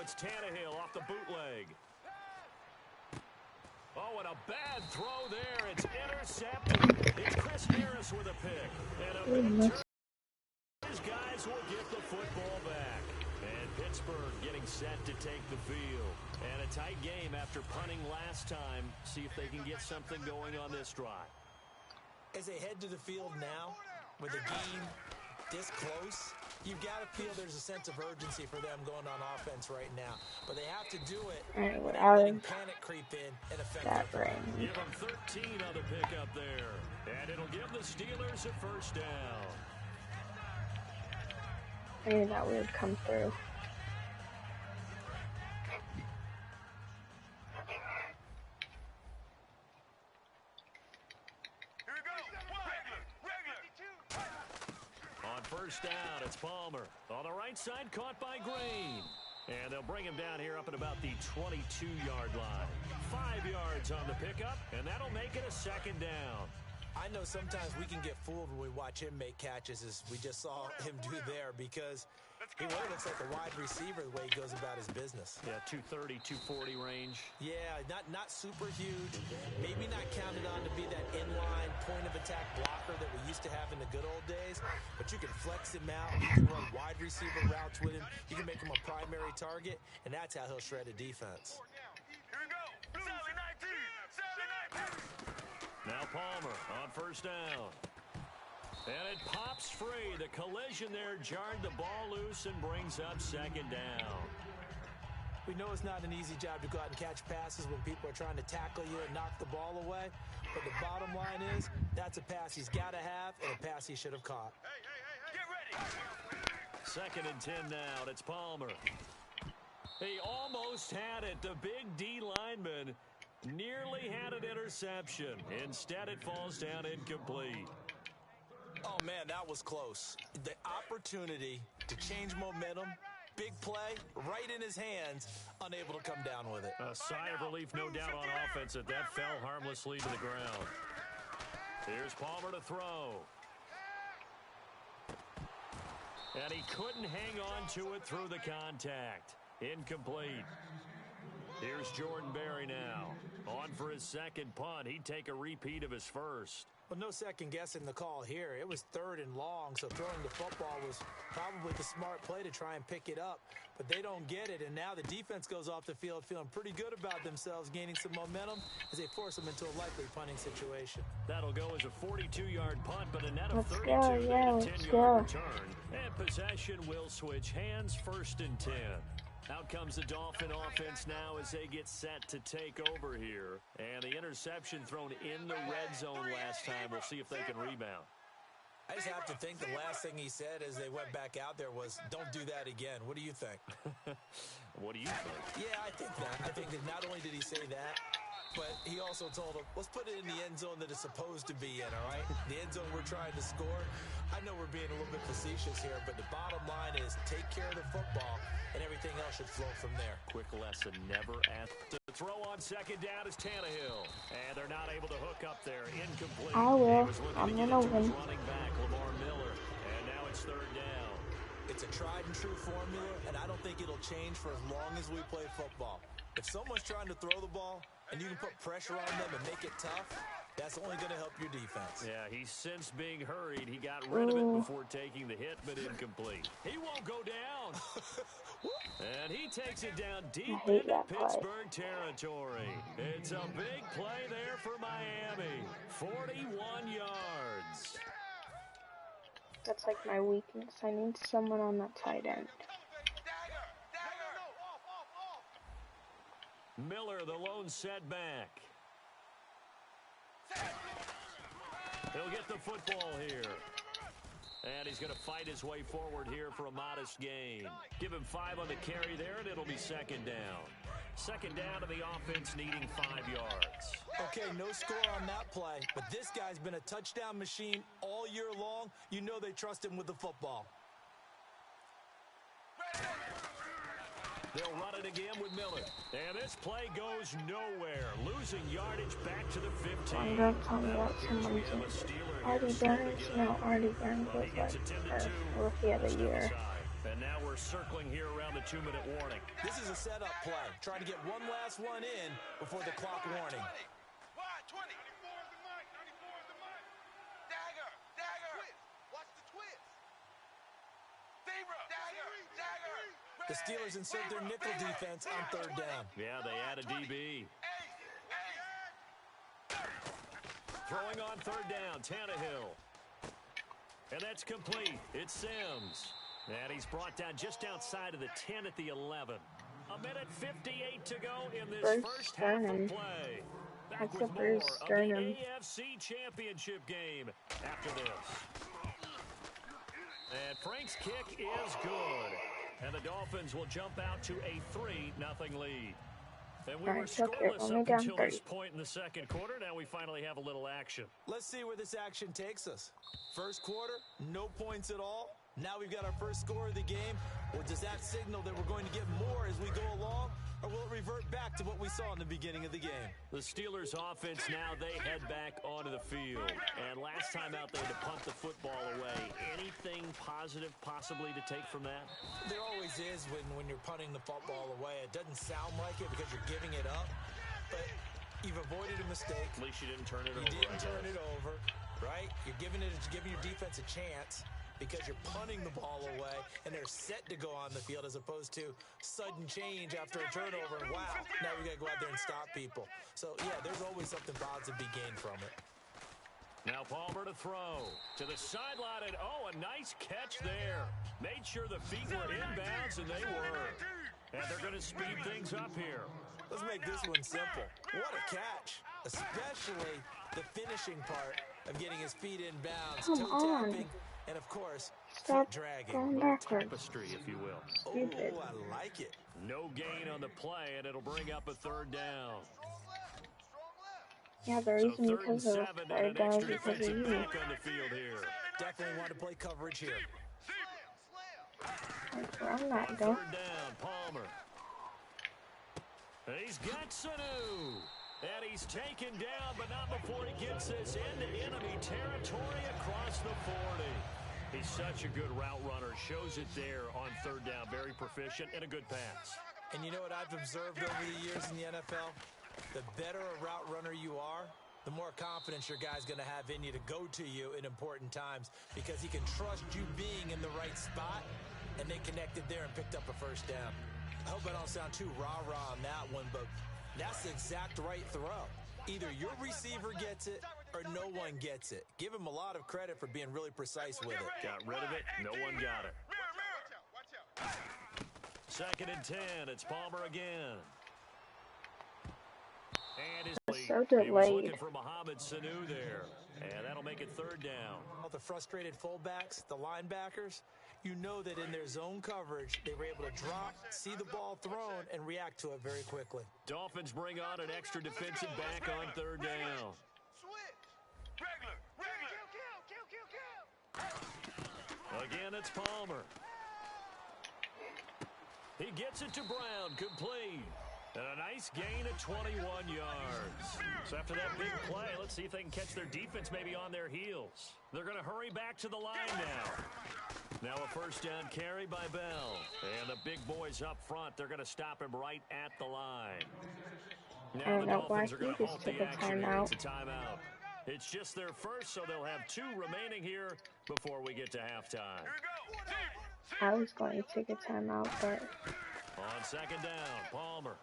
it's Tannehill off the bootleg. Oh, and a bad throw there. It's intercepted. It's Chris Harris with a pick. And a big turn. These guys will get the football back. And Pittsburgh getting set to take the field. And a tight game after punting last time. See if they can get something going on this drive. As they head to the field now, with a game this close, you've got to feel there's a sense of urgency for them going on offense right now. But they have to do it without letting panic creep in and affect their play. Give them 13 on the pickup there. And it'll give the Steelers a first down. I knew that would come through. First down, it's Palmer. On the right side, caught by Green. And they'll bring him down here up at about the 22-yard line. 5 yards on the pickup, and that'll make it a second down. I know sometimes we can get fooled when we watch him make catches, as we just saw him do there, because he really looks like a wide receiver the way he goes about his business. Yeah, 230, 240 range. Yeah, not super huge. Maybe not counted on to be that inline point-of-attack blocker that we used to have in the good old days, but you can flex him out. You can run wide receiver routes with him. You can make him a primary target, and that's how he'll shred a defense. Now Palmer on first down. And it pops free. The collision there jarred the ball loose and brings up second down. We know it's not an easy job to go out and catch passes when people are trying to tackle you and knock the ball away. But the bottom line is, that's a pass he's got to have and a pass he should have caught. Get ready. Second and 10 now. It's Palmer. He almost had it. The big D lineman nearly had an interception. Instead, it falls down incomplete. Oh, man, that was close. The opportunity to change momentum, big play, right in his hands, unable to come down with it. A sigh of relief, no doubt, on offense that fell harmlessly to the ground. Here's Palmer to throw. And he couldn't hang on to it through the contact. Incomplete. Here's Jordan Berry now. On for his second punt. He'd take a repeat of his first. Well, no second guessing the call here. It was third and long, so throwing the football was probably the smart play to try and pick it up. But they don't get it, and now the defense goes off the field feeling pretty good about themselves, gaining some momentum as they force them into a likely punting situation. That'll go as a 42-yard punt, but a net of 32, yeah, a 10-yard return. And possession will switch hands, first and 10. Out comes the Dolphin offense now as they get set to take over here. And the interception thrown in the red zone last time. We'll see if they can rebound. I just have to think the last thing he said as they went back out there was, don't do that again. What do you think? What do you think? Yeah, I think that. I think that not only did he say that, but he also told him, let's put it in the end zone that it's supposed to be in, all right? The end zone we're trying to score. I know we're being a little bit facetious here, but the bottom line is take care of the football, and everything else should flow from there. Quick lesson, never ask. The throw on second down is Tannehill. And they're not able to hook up there. Incomplete. I will. I'm going to win. Running back, Lamar Miller. And now it's third down. It's a tried and true formula, and I don't think it'll change for as long as we play football. If someone's trying to throw the ball and you can put pressure on them and make it tough, that's only going to help your defense. Yeah, he's since being hurried. He got rid of it before taking the hit, but incomplete. He won't go down. And he takes it down deep into Pittsburgh territory. It's a big play there for Miami. 41 yards. That's like my weakness. I need someone on that tight end. Miller, the lone setback. He'll get the football here. And he's going to fight his way forward here for a modest gain. Give him 5 on the carry there, and it'll be second down. Second down to the offense needing 5 yards. Okay, no score on that play, but this guy's been a touchdown machine all year long. You know they trust him with the football. They'll run it again with Miller. And this play goes nowhere. Losing yardage back to the 15. I'm going to tell me that someone's Artie Burns. No, Artie Burns was like the rookie of the year. And now we're circling here around the 2-minute warning. This is a setup play, trying to get one last one in before the clock warning. Wide 20. 94 is the mic. 94 is the mic. Dagger. Dagger. Twist. Watch the twist. Zebra. Dagger. Dagger. The Steelers insert their nickel defense on third down. Yeah, they add a DB. Throwing on third down, Tannehill. And that's complete. It's Sims. And he's brought down just outside of the 10 at the 11. A minute 58 to go in this first half of play. Back with more of the AFC Championship game after this. And Frank's kick is good. And the Dolphins will jump out to a 3-0 lead. And we were scoreless up until this point in the second quarter. Now we finally have a little action. Let's see where this action takes us. First quarter, no points at all. Now we've got our first score of the game. Or does that signal that we're going to get more as we go along? Or will it revert back to what we saw in the beginning of the game? The Steelers offense now, they head back onto the field. And last time out, they had to punt the football away. Anything positive possibly to take from that? There always is when you're punting the football away. It doesn't sound like it because you're giving it up. But you've avoided a mistake. At least you didn't turn it over. You didn't turn it over, right? You're giving your defense a chance, because you're punting the ball away and they're set to go on the field as opposed to sudden change after a turnover. And wow, now we got to go out there and stop people. So, yeah, there's always something positive to be gained from it. Now Palmer to throw to the sideline, and a nice catch there. Made sure the feet were inbounds, and they were. And they're going to speed things up here. Let's make this one simple. What a catch, especially the finishing part of getting his feet inbounds, toe tapping. And, of course, foot dragging. Tapestry, if you will. Oh, I like it. No gain on the play, and it'll bring up a third down. Yeah, the reason because of third down is because of you. Back on the field here. Definitely want to play coverage here. That's where I'm not going. Third down, Palmer. And he's got Sanu. And he's taken down, but not before he gets this into enemy territory across the 40. He's such a good route runner. Shows it there on third down. Very proficient and a good pass. And you know what I've observed over the years in the NFL? The better a route runner you are, the more confidence your guy's going to have in you to go to you in important times because he can trust you being in the right spot, and they connected there and picked up a first down. I hope I don't sound too rah-rah on that one, but that's the exact right throw. Either your receiver gets it or no one gets it. Give him a lot of credit for being really precise with it. Got rid of it. No one got it. Second and 10. It's Palmer again. And his lead. So he was delayed. looking for Mohamed Sanu there. And that'll make it third down. The frustrated fullbacks, the linebackers, you know that in their zone coverage, they were able to drop, see the ball thrown, and react to it very quickly. Dolphins bring on an extra defensive back on third down. Again, it's Palmer. He gets it to Brown, complete. And a nice gain of 21 yards. So after that big play, let's see if they can catch their defense maybe on their heels. They're going to hurry back to the line now. Now a first down carry by Bell. And the big boys up front, they're going to stop him right at the line. Now the Dolphins are going to halt the action here. It's a timeout. It's just their first, so they'll have 2 remaining here before we get to halftime. I was going to take a timeout, but... On second down, Palmer.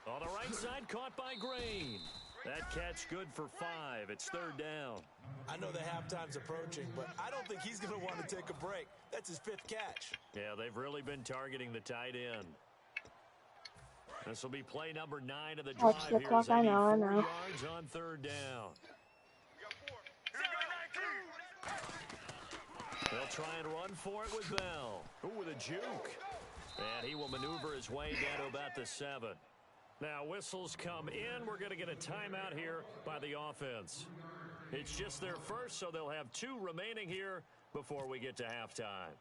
On the right side, caught by Green. That catch good for 5. It's third down. I know the halftime's approaching, but I don't think he's going to want to take a break. That's his 5th catch. Yeah, they've really been targeting the tight end. This will be play number 9 of the drive Watch the here. clock, I know. Yards on third down. They'll try and run for it with Bell. Ooh, with a juke. And he will maneuver his way down to about the 7. Now, whistles come in. We're going to get a timeout here by the offense. It's just their first, so they'll have 2 remaining here before we get to halftime.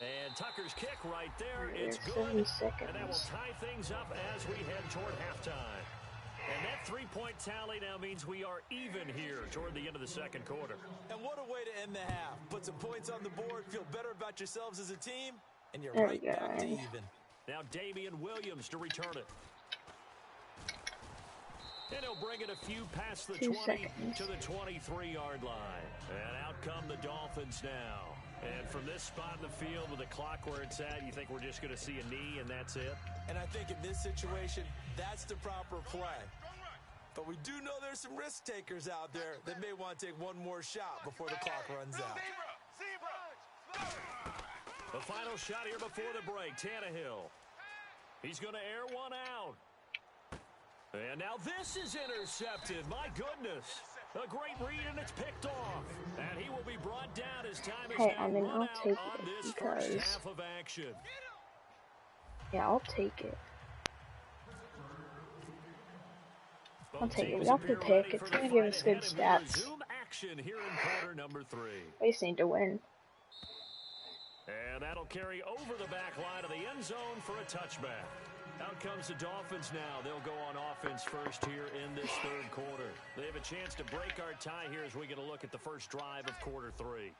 And Tucker's kick right there. It's good. And that will tie things up as we head toward halftime. And that three-point tally now means we are even here toward the end of the second quarter. And what a way to end the half. Put some points on the board, feel better about yourselves as a team, and you're There right we go. back to even. Now Damian Williams to return it. And he'll bring it a few past the 2 20 seconds. to the 23-yard line. And out come the Dolphins now. And from this spot in the field with the clock where it's at, you think we're just going to see a knee and that's it? And I think in this situation, that's the proper play. But we do know there's some risk takers out there that may want to take one more shot before the clock runs out. The final shot here before the break, Tannehill. He's going to air one out. And now this is intercepted. My goodness. A great read, and it's picked off. And he will be brought down as time is Hey, now I mean, run I'll out take on it this because... first half of action. Yeah, I'll take it. I'll Both take it. We teams got the appear pick. ready It's for going the to give fight us good ahead, and we stats. resume action here in quarter number 3. We just need to win. And that'll carry over the back line of the end zone for a touchback. Out comes the Dolphins now. They'll go on offense first here in this third quarter. They have a chance to break our tie here as we get a look at the first drive of quarter 3.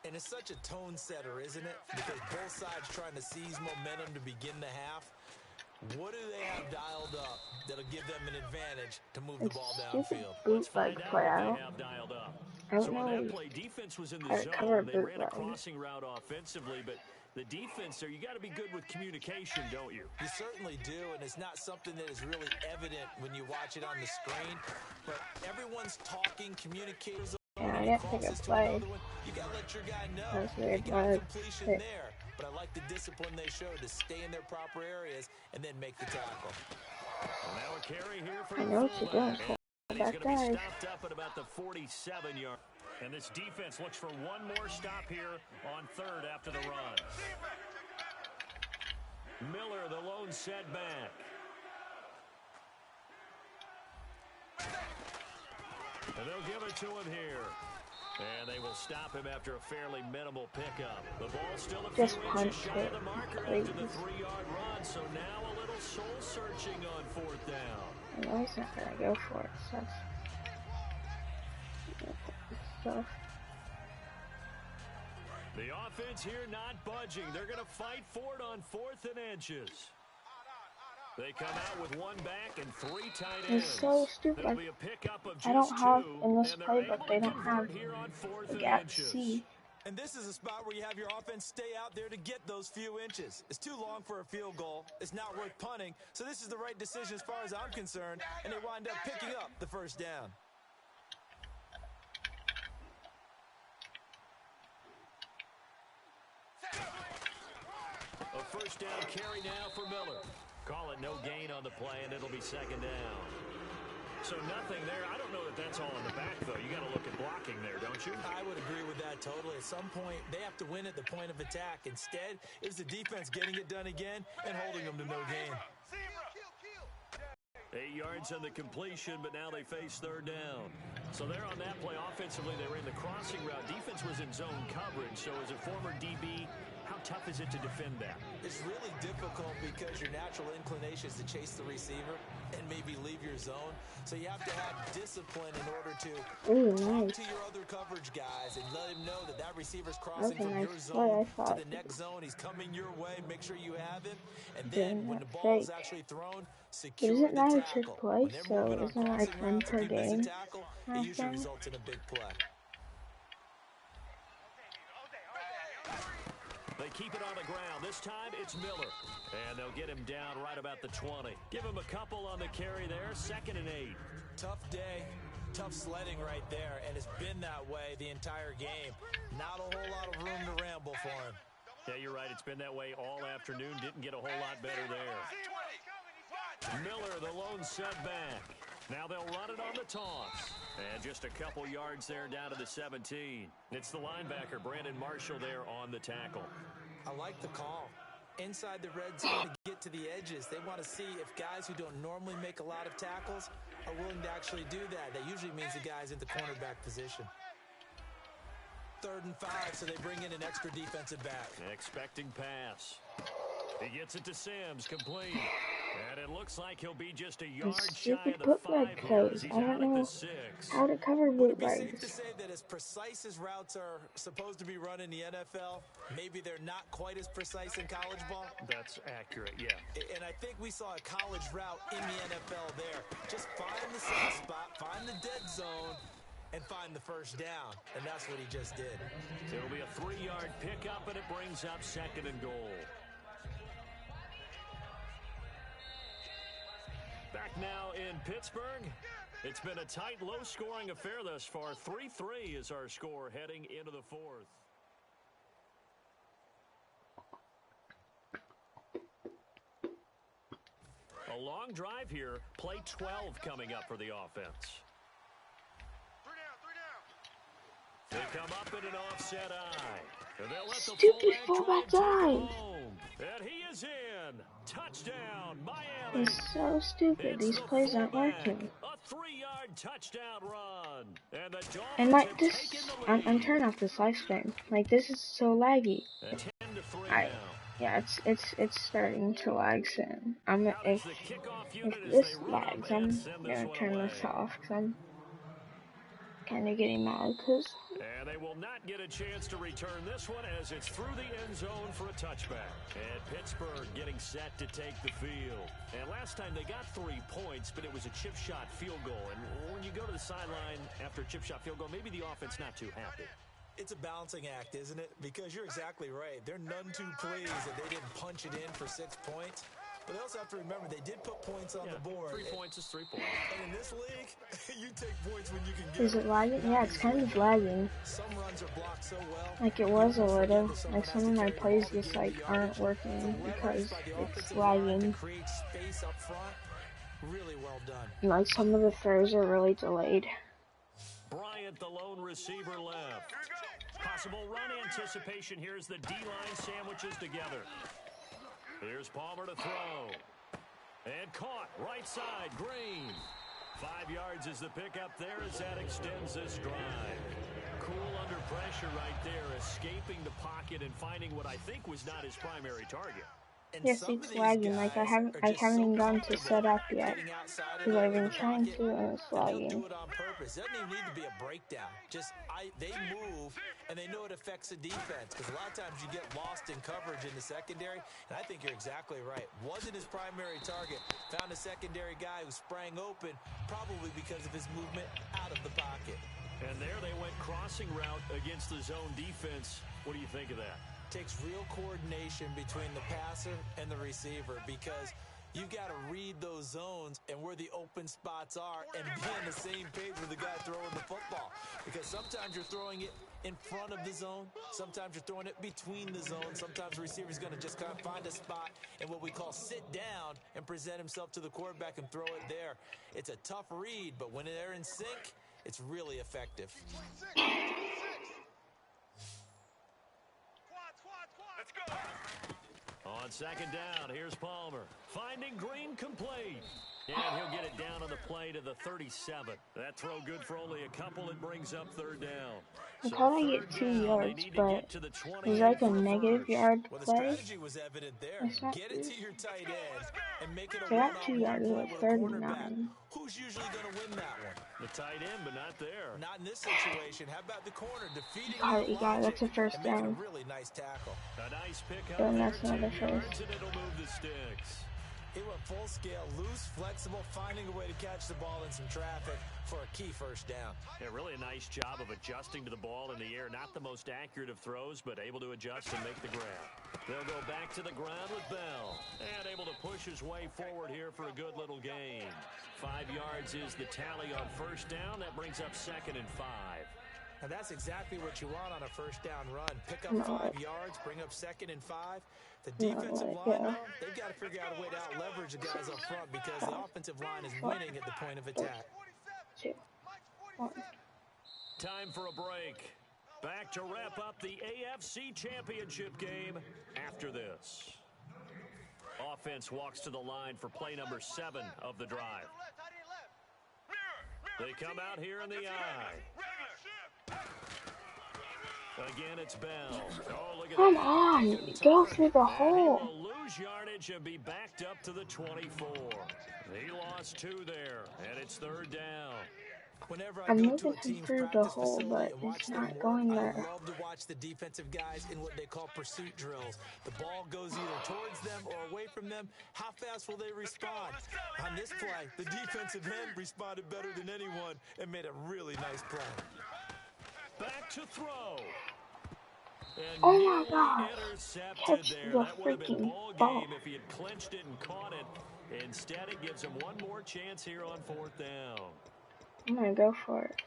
And it's such a tone setter, isn't it? Because both sides trying to seize momentum to begin the half. What do they have dialed up that'll give them an advantage to move the It's ball stupid downfield? bootleg play. I They have dialed up. don't So on know that play, defense was in the how to cover zone. They ran a bootleg. crossing route offensively, but the defense there, you got to be good with communication, don't you? You certainly do, and it's not something that is really evident when you watch it on the screen. But everyone's talking, communicators. Yeah, I didn't pick a play. You got to let your guy know. That's weird. They got Why completion pick? there. But I like the discipline they showed to stay in their proper areas and then make the tackle. Well, now a carry here for I know what you're doing. and he's That going to be dive. stopped up at about the 47-yard. And this defense looks for one more stop here on third after the run. Miller, the lone setback. And they'll give it to him here. And they will stop him after a fairly minimal pickup. The ball still a Just few punch inches shy it. of the marker Please. after the 3-yard run. So now a little soul-searching on fourth down. I know he's not going to go for it. So stuff. The offense here not budging. They're going to fight for it on 4th and inches. They come out with one back and 3 tight ends. It's so stupid. It'll be a pickup of just I don't have 2, in this and they're playbook. able They to don't have convert here on 4th the and gap inches. C. And this is a spot where you have your offense stay out there to get those few inches. It's too long for a field goal. It's not worth punting. So this is the right decision as far as I'm concerned. And they wind up picking up the first down. A first down carry now for Miller. Call it no gain on the play, and it'll be second down. So nothing there. I don't know that that's all in the back, though. You got to look at blocking there, don't you? I would agree with that totally. At some point, they have to win at the point of attack. Instead, it was the defense getting it done again and holding them to no gain. 8 yards on the completion, but now they face third down. So there on that play, offensively, they ran the crossing route. Defense was in zone coverage. So as a former DB, how tough is it to defend that? It's really difficult because your natural inclination is to chase the receiver and maybe leave your zone. So you have to have discipline in order to Ooh, talk nice. to your other coverage guys and let him know that that receiver's crossing That was a from your nice zone play, I to thought. the next zone. He's coming your way. Make sure you have him. And Doing then when that the ball is fake. actually thrown, But secure isn't the that a tackle. trick play? When they're So moving on isn't it like crossing one routes, per if you miss a game? tackle, I it usually think. results in a big play. They keep it on the ground. This time it's Miller. And they'll get him down right about the 20. Give him a couple on the carry there. 2nd and 8. Tough day, tough sledding right there, and it's been that way the entire game. Not a whole lot of room to ramble for him. Yeah, you're right. It's been that way all afternoon. Didn't get a whole lot better there. Miller, the lone setback. Now they'll run it on the toss. And just a couple yards there down to the 17. It's the linebacker, Brandon Marshall, there on the tackle. I like the call. Inside the red zone to get to the edges, they want to see if guys who don't normally make a lot of tackles are willing to actually do that. That usually means the guy's in the cornerback position. 3rd and 5, so they bring in an extra defensive back. Expecting pass. He gets it to Sims, complete. And it looks like he'll be just a The yard shy stupid of the bootleg 5 here plays. as he's I don't out at the know 6. how to cover Would it be safe to bootlegs. say that as precise as routes are supposed to be run in the NFL, maybe they're not quite as precise in college ball? That's accurate, yeah. And I think we saw a college route in the NFL there. Just find the soft spot, find the dead zone, and find the first down. And that's what he just did. It'll be a 3-yard pickup, and it brings up 2nd and goal. Back now in Pittsburgh. It's been a tight, low-scoring affair thus far. 3-3 is our score heading into the 4th. A long drive here. Play 12 coming up for the offense. 3 down. They come up in an offset eye. And they'll let the Stupid fullback fullback try and take it dive. home. And he is in. Touchdown, Miami. It's so stupid. It's These the plays aren't fullback. working. A 3-yard touchdown run. And the Dolphins And like have this, taken the lead. I'm turning off this live stream. Like this is so laggy. 10-3 I, now. yeah, it's starting to lag soon. Now there's the kickoff unit If as this they run lags, up and I'm send this gonna one turn away. this off because I'm kind of getting mad because And they will not get a chance to return this one as it's through the end zone for a touchback. And Pittsburgh getting set to take the field. And last time they got 3 points, but it was a chip shot field goal. And when you go to the sideline after a chip shot field goal, maybe the offense not too happy. It's a balancing act, isn't it? Because you're exactly right. They're none too pleased that they didn't punch it in for 6 points. But they also have to remember they did put points on the board. 3 points is 3 points. And in this league, you take points when you can get is it lagging? Yeah, it's kind of lagging. Some runs are blocked so well. Like it was a little. Like some of my plays just like aren't working because it's lagging. Create space up front. Really well done. And like some of the throws are really delayed. Bryant, the lone receiver left. Possible run anticipation here as the D-line sandwiches together. Here's Palmer to throw. And caught, right side, Green. 5 yards is the pickup there as that extends this drive. Cool under pressure right there, escaping the pocket and finding what I think was not his primary target. And Yes, some of it's these lagging. Like I guys haven't are just even so gone to set up comfortable yet getting outside of because I've the been trying pocket, to and it's and they'll lagging. do it on purpose. It doesn't even need to be a breakdown. Just they move, and they know it affects the defense because a lot of times you get lost in coverage in the secondary, and I think you're exactly right. Wasn't his primary target. Found a secondary guy who sprang open, probably because of his movement out of the pocket. And there they went crossing route against the zone defense. What do you think of that? Takes real coordination between the passer and the receiver because you've got to read those zones and where the open spots are and be on the same page with the guy throwing the football. Because sometimes you're throwing it in front of the zone. Sometimes you're throwing it between the zones. Sometimes the receiver's going to just kind of find a spot and what we call sit down and present himself to the quarterback and throw it there. It's a tough read, but when they're in sync, it's really effective. Let's go. On 2nd down, here's Palmer. Finding Green complete. And he'll get it down on the play to the 37. That throw good for only a couple. It brings up 3rd down. I So thought I 3rd get 2 down, yards, they need to but get to the 28 it's like a for the negative first. yard Well, the play. strategy was evident there. It's not Get it to good. your tight end and make it a So I got 2 one-on-one yards play at with a 3rd and quarterback. 9. Who's usually going to win that one? The tight end, but not there. Not in this situation. How about the corner defeating You got it. That's a first and making down. a really nice tackle? A nice pickup Then there, that's not 10 the yards, first. and it'll move the sticks. He went full scale, loose, flexible, finding a way to catch the ball in some traffic for a key first down. Yeah, really a nice job of adjusting to the ball in the air. Not the most accurate of throws, but able to adjust and make the grab. They'll go back to the ground with Bell. And able to push his way forward here for a good little gain. 5 yards is the tally on 1st down. That brings up 2nd and 5. And that's exactly what you want on a first down run. Pick up 5 yards, bring up 2nd and 5. The defensive line, though, they've got to figure out a way to out-leverage the guys up front because the offensive line is winning at the point of attack. 2, 1. Time for a break. Back to wrap up the AFC Championship game after this. Offense walks to the line for play number 7 of the drive. They come out here in the eye. Again, it's Bell. Oh, look at Come that. on, Making him go turn. through the And he hole. will lose yardage and be backed up to the 24. He lost 2 there, and it's 3rd down. Whenever I I'm go to looking a team's through the practice hole, facility but and it's watch them not work, going I there. love to watch the defensive guys in what they call pursuit drills. The ball goes either towards them or away from them. How fast will they respond? On this play, the defensive end responded better than anyone and made a really nice play. Back to throw. And Oh my nearly gosh. intercepted Catch there. the That would have been freaking ball ball. game if he had clinched it and caught it. Instead, it gives him one more chance here on 4th down. I'm gonna go for it.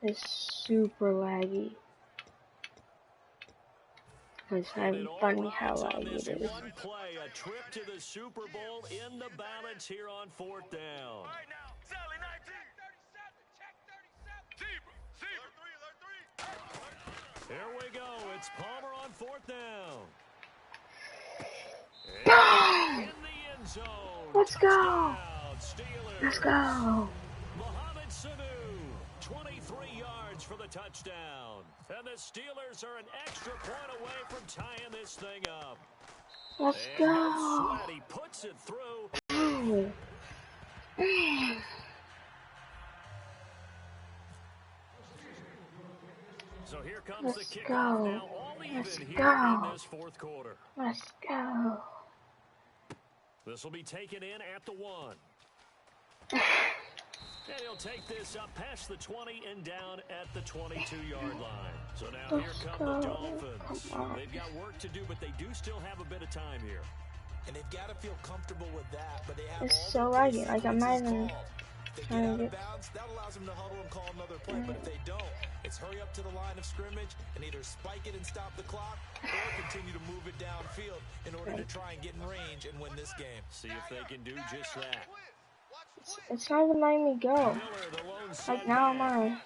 It's super laggy. It's not even funny how laggy it is. One play, a trip to the Super Bowl in the balance here on 4th down. All right, now, Sally 19. 37, check 37. Here we go. It's Palmer on 4th down. Go! In the end zone. Let's go! Touchdown, Steelers. Let's go! Mohamed Sanu, 23 yards for the touchdown. And the Steelers are an extra point away from tying this thing up. Let's And no go! sweat, he puts it through. Oh. So here comes Let's the kickoff go. now, all even Let's here go. in this 4th quarter. Let's go. This will be taken in at the 1. And he'll take this up past the 20 and down at the 22-yard line. So now here Let's come the go. Dolphins. Come on. They've got work to do, but they do still have a bit of time here. And they've got to feel comfortable with that, but they have It's all so their laggy. Like, I'm sequences not even called. If they trying get to out of get- bounds, that allows them to huddle and call another play. But if they don't, it's hurry up to the line of scrimmage and either spike it and stop the clock or continue to move it downfield in order to try and get in range and win this game. See if they can do just that. It's not even letting me go. Miller, the lone Like, now I'm setback. on.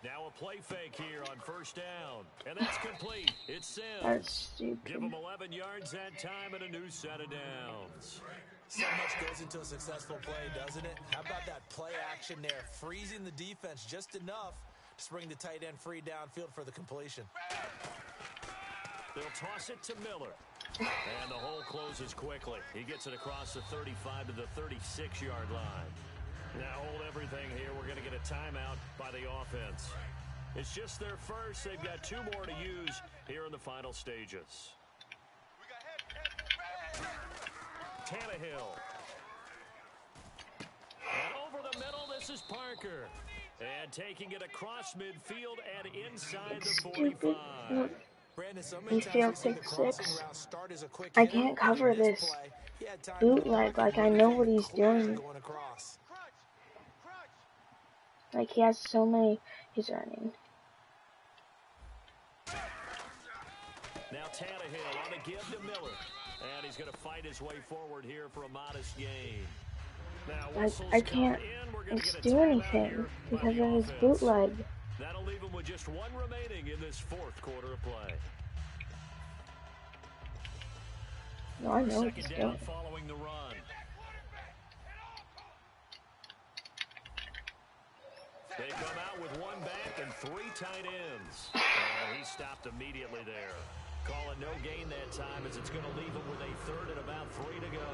Now a play fake here on 1st down. And that's complete. It's Sims. That's Give stupid. him 11 yards that time and a new set of downs. So much goes into a successful play, doesn't it? How about that play action there, freezing the defense just enough to bring the tight end free downfield for the completion. They'll toss it to Miller. And the hole closes quickly. He gets it across the 35 to the 36-yard line. Now hold everything here. We're going to get a timeout by the offense. It's just their first. They've got 2 more to use here in the final stages. Tannehill. And over the middle, this is Parker. And taking it across midfield and inside the Stupid. 45. Look, Brandon, so many You times feel we see the 6'6". crossing route start as a quick I hitter, can't but in cover this play, he had time to look bootleg. back Like, and I move know it what he's clearly doing. going across. Like, he has so many. He's running. Now Tannehill on a give to Miller. And he's going to fight his way forward here for a modest gain. Now, Like, I can't do anything because of his bootleg. That'll leave him with just 1 remaining in this 4th quarter of play. No, I know what he's Second down doing. following the run. They come out with 1 back and 3 tight ends. And he stopped immediately there. Call it no gain that time as it's going to leave him with a 3rd and about 3 to go.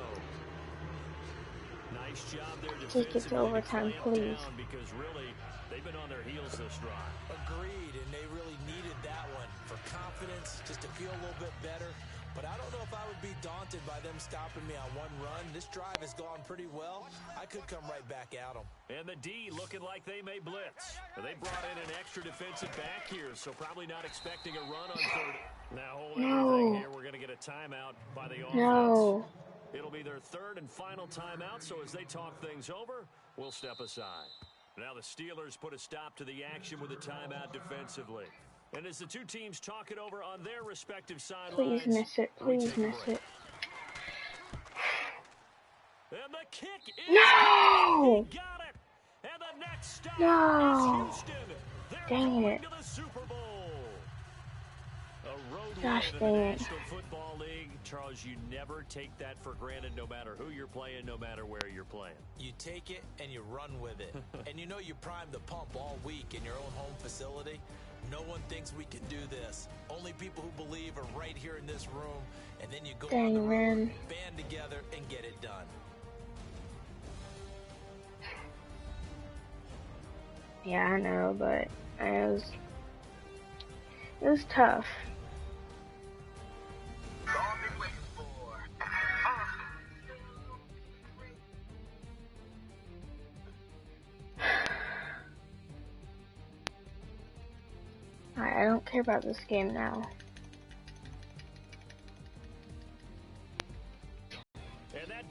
Nice job there Take it to defensively overtime, clamp please. down because really they've been on their heels this drive. Agreed, and they really needed that one for confidence, just to feel a little bit better. But I don't know if I would be daunted by them stopping me on 1 run. This drive has gone pretty well. I could come right back at them. And the D looking like they may blitz. They brought in an extra defensive back here, so probably not expecting a run on 3rd. Now hold everything here. We're going to get a timeout by the offense. No. It'll be their 3rd and final timeout, so as they talk things over, we'll step aside. Now the Steelers put a stop to the action with a timeout defensively. And as the 2 teams talk it over on their respective sidelines, Please miss it. Please miss it. And the kick is No! He got it. And the next stop No. is Houston. They're Dang going it. to the Super Bowl. A road Gosh win in dang the it. National Football League, Charles, you never take that for granted no matter who you're playing, no matter where you're playing. You take it and you run with it. And you know you primed the pump all week in your own home facility. No one thinks we can do this. Only people who believe are right here in this room. And then you go on the Dang, road, man. band together, and get it done. Yeah, I know, but it was tough. I don't care about this game now. And that